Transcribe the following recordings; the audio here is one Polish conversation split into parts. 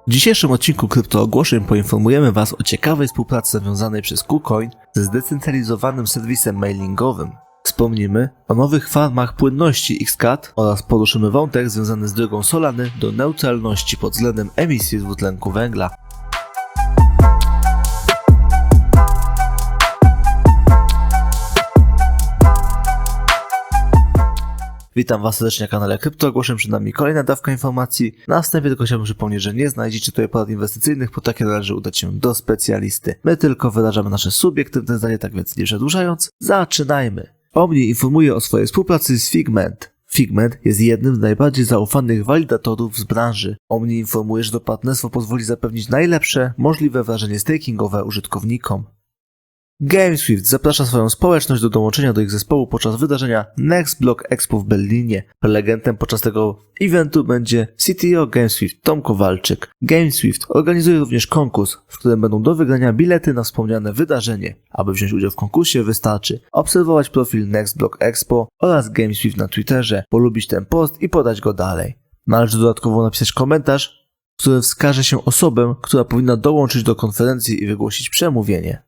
W dzisiejszym odcinku kryptoogłoszeń poinformujemy Was o ciekawej współpracy nawiązanej przez KuCoin ze zdecentralizowanym serwisem mailingowym. Wspomnimy o nowych farmach płynności Xcat oraz poruszymy wątek związany z drogą Solany do neutralności pod względem emisji dwutlenku węgla. Witam Was serdecznie na kanale Kryptoogłoszeń, przed nami kolejna dawka informacji. Na wstępie tylko chciałbym przypomnieć, że nie znajdziecie tutaj porad inwestycyjnych, po takie należy udać się do specjalisty. My tylko wyrażamy nasze subiektywne zdanie, tak więc nie przedłużając, zaczynajmy. Omni informuje o swojej współpracy z Figment. Figment jest jednym z najbardziej zaufanych walidatorów z branży. Omni informuje, że to partnerstwo pozwoli zapewnić najlepsze możliwe wrażenie stakingowe użytkownikom. GameSwift zaprasza swoją społeczność do dołączenia do ich zespołu podczas wydarzenia Next Block Expo w Berlinie. Prelegentem podczas tego eventu będzie CTO GameSwift Tom Kowalczyk. GameSwift organizuje również konkurs, w którym będą do wygrania bilety na wspomniane wydarzenie. Aby wziąć udział w konkursie wystarczy obserwować profil Next Block Expo oraz GameSwift na Twitterze, polubić ten post i podać go dalej. Należy dodatkowo napisać komentarz, w którym wskaże się osobę, która powinna dołączyć do konferencji i wygłosić przemówienie.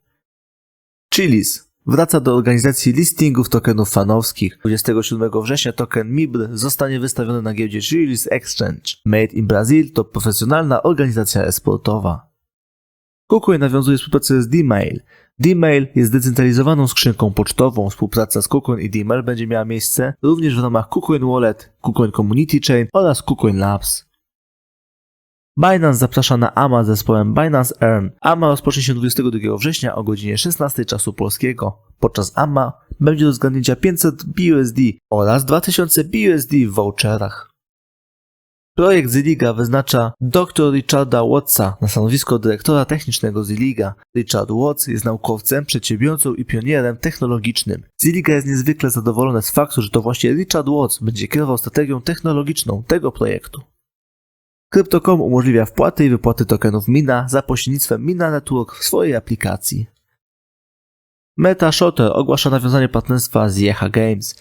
Chiliz wraca do organizacji listingów tokenów fanowskich. 27 września token MIBR zostanie wystawiony na giełdzie Chiliz Exchange. Made in Brazil to profesjonalna organizacja e-sportowa. KuCoin nawiązuje współpracę z D-Mail. D-Mail jest zdecentralizowaną skrzynką pocztową. Współpraca z KuCoin i D-Mail będzie miała miejsce również w ramach KuCoin Wallet, KuCoin Community Chain oraz KuCoin Labs. Binance zaprasza na AMA z zespołem Binance Earn. AMA rozpocznie się 22 września o godzinie 16 czasu polskiego. Podczas AMA będzie do zgadnięcia 500 BUSD oraz 2000 BUSD w voucherach. Projekt Zilliqa wyznacza dr Richarda Wattsa na stanowisko dyrektora technicznego Zilliqa. Richard Watts jest naukowcem, przedsiębiorcą i pionierem technologicznym. Zilliqa jest niezwykle zadowolone z faktu, że to właśnie Richard Watts będzie kierował strategią technologiczną tego projektu. Crypto.com umożliwia wpłaty i wypłaty tokenów Mina za pośrednictwem Mina Network w swojej aplikacji. MetaShotter ogłasza nawiązanie partnerstwa z Yeha Games.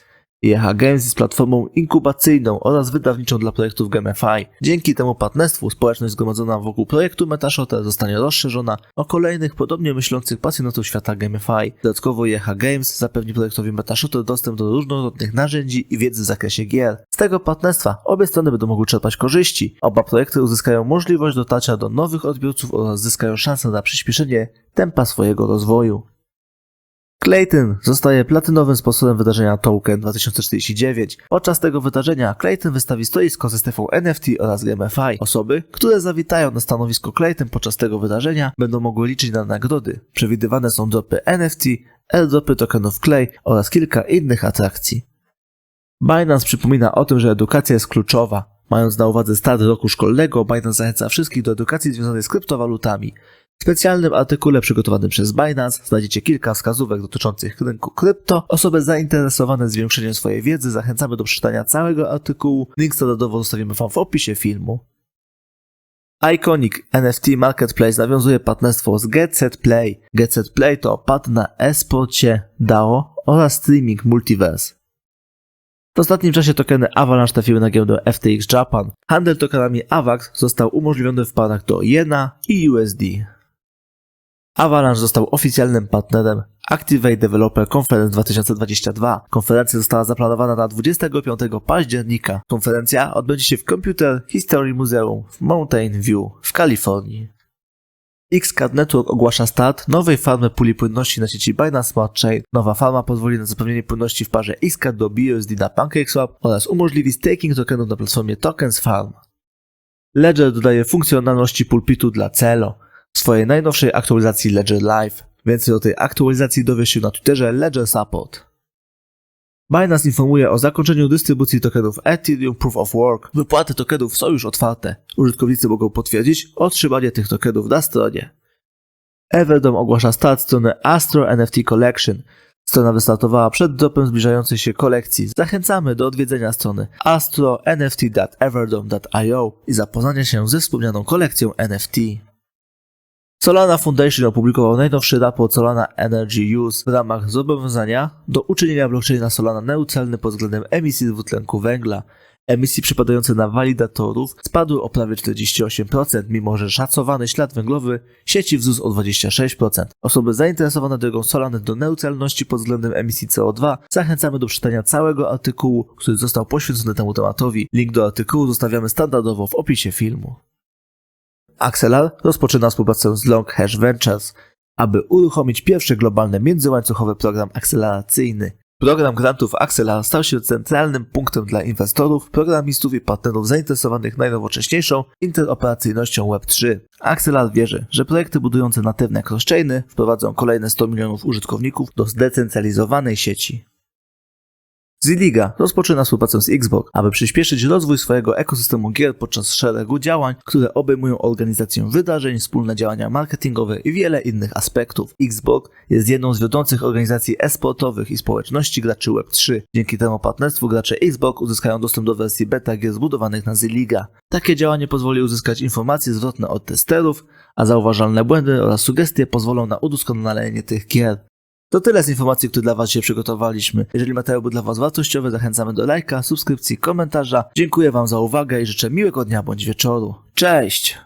Yeha Games jest platformą inkubacyjną oraz wydawniczą dla projektów GameFi. Dzięki temu partnerstwu społeczność zgromadzona wokół projektu MetaShotter zostanie rozszerzona o kolejnych podobnie myślących pasjonatów świata GameFi. Dodatkowo Yeha Games zapewni projektowi MetaShotter dostęp do różnorodnych narzędzi i wiedzy w zakresie gier. Z tego partnerstwa obie strony będą mogły czerpać korzyści. Oba projekty uzyskają możliwość dotarcia do nowych odbiorców oraz zyskają szansę na przyspieszenie tempa swojego rozwoju. Klaytn zostaje platynowym sponsorem wydarzenia Token 2049. Podczas tego wydarzenia Klaytn wystawi stoisko ze strefą NFT oraz GameFi. Osoby, które zawitają na stanowisko Klaytn podczas tego wydarzenia, będą mogły liczyć na nagrody. Przewidywane są dropy NFT, airdropy tokenów Clay oraz kilka innych atrakcji. Binance przypomina o tym, że edukacja jest kluczowa. Mając na uwadze start roku szkolnego, Binance zachęca wszystkich do edukacji związanej z kryptowalutami. W specjalnym artykule przygotowanym przez Binance znajdziecie kilka wskazówek dotyczących rynku krypto. Osoby zainteresowane zwiększeniem swojej wiedzy zachęcamy do przeczytania całego artykułu. Link standardowo zostawimy Wam w opisie filmu. Iconic NFT Marketplace nawiązuje partnerstwo z GetSetPlay. GetSetPlay to partner na e-sporcie DAO oraz streaming Multiverse. W ostatnim czasie tokeny Avalanche trafiły na giełdę FTX Japan. Handel tokenami AVAX został umożliwiony w parach do Jena i USD. Avalanche został oficjalnym partnerem Activate Developer Conference 2022. Konferencja została zaplanowana na 25 października. Konferencja odbędzie się w Computer History Museum w Mountain View w Kalifornii. Xcat Network ogłasza start nowej farmy puli płynności na sieci Binance Smart Chain. Nowa farma pozwoli na zapewnienie płynności w parze Xcat do BUSD na PancakeSwap oraz umożliwi staking tokenów na platformie Tokens Farm. Ledger dodaje funkcjonalności pulpitu dla Celo w swojej najnowszej aktualizacji Ledger Live. Więcej o tej aktualizacji dowiesz się na Twitterze Ledger Support. Binance informuje o zakończeniu dystrybucji tokenów Ethereum Proof of Work. Wypłaty tokenów są już otwarte. Użytkownicy mogą potwierdzić otrzymanie tych tokenów na stronie. Everdome ogłasza start strony Astro NFT Collection. Strona wystartowała przed dropem zbliżającej się kolekcji. Zachęcamy do odwiedzenia strony astronft.everdome.io i zapoznania się ze wspomnianą kolekcją NFT. Solana Foundation opublikował najnowszy raport Solana Energy Use w ramach zobowiązania do uczynienia blockchaina Solana neutralny pod względem emisji dwutlenku węgla. Emisje przypadające na walidatorów spadły o prawie 48%, mimo że szacowany ślad węglowy sieci wzrósł o 26%. Osoby zainteresowane drogą Solany do neutralności pod względem emisji CO2 zachęcamy do przeczytania całego artykułu, który został poświęcony temu tematowi. Link do artykułu zostawiamy standardowo w opisie filmu. Axelar rozpoczyna współpracę z Long Hash Ventures, aby uruchomić pierwszy globalny międzyłańcuchowy program akceleracyjny. Program grantów Axelar stał się centralnym punktem dla inwestorów, programistów i partnerów zainteresowanych najnowocześniejszą interoperacyjnością Web3. Axelar wierzy, że projekty budujące natywne crosschainy wprowadzą kolejne 100 milionów użytkowników do zdecentralizowanej sieci. Zilliqa rozpoczyna współpracę z Xbox, aby przyspieszyć rozwój swojego ekosystemu gier podczas szeregu działań, które obejmują organizację wydarzeń, wspólne działania marketingowe i wiele innych aspektów. Xbox jest jedną z wiodących organizacji e-sportowych i społeczności graczy Web3. Dzięki temu partnerstwu gracze Xbox uzyskają dostęp do wersji beta gier zbudowanych na Zilliqa. Takie działanie pozwoli uzyskać informacje zwrotne od testerów, a zauważalne błędy oraz sugestie pozwolą na udoskonalenie tych gier. To tyle z informacji, które dla Was dzisiaj przygotowaliśmy. Jeżeli materiał był dla Was wartościowy, zachęcamy do lajka, subskrypcji, komentarza. Dziękuję Wam za uwagę i życzę miłego dnia bądź wieczoru. Cześć!